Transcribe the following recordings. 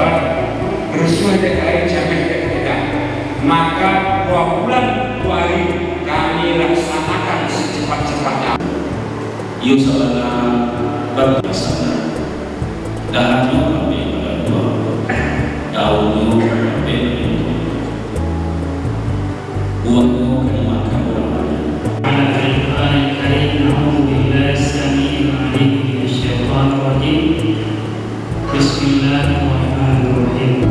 Jawa, Rusuh DKI Jamil kita. Maka 2 bulan 2 hari kami laksanakan secepat-cepatnya. Yo sabana berbasana dan kami berdua jauh kami buatmu makan Bismillahirrahmanirrahim.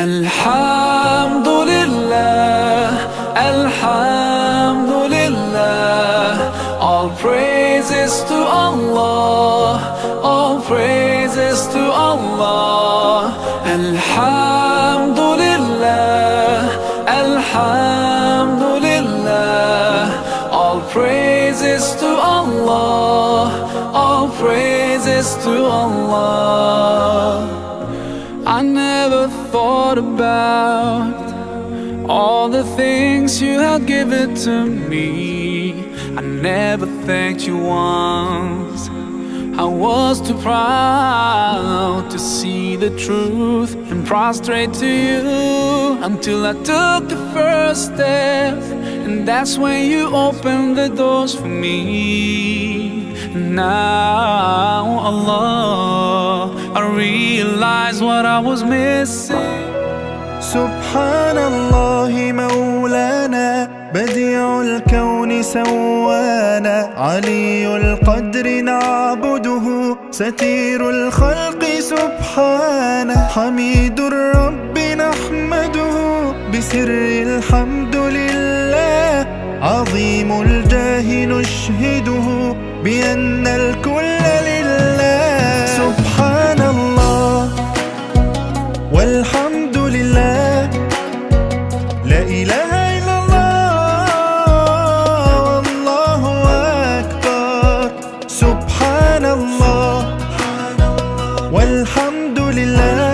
Alhamdulillah, Alhamdulillah, all praises to Allah, all praises to Allah. Alhamdulillah, Alhamdulillah, all praises to Allah, all praises to Allah. I never thought about all the things you had given to me. I never thanked you once. I was too proud to see the truth and prostrate to you until I took the first step, and that's when you opened the doors for me. Now, Allah, I realize what I was missing. Subhanallah مولانا بديع الكون سوانا علي القدر نعبده ستير الخلق سبحانه حميد الرب نحمده بسر الحمد لله عظيم الجاه نشهده بأن الكل لله سبحان الله والحمد لله لا إله إلا الله والله أكبر سبحان الله والحمد لله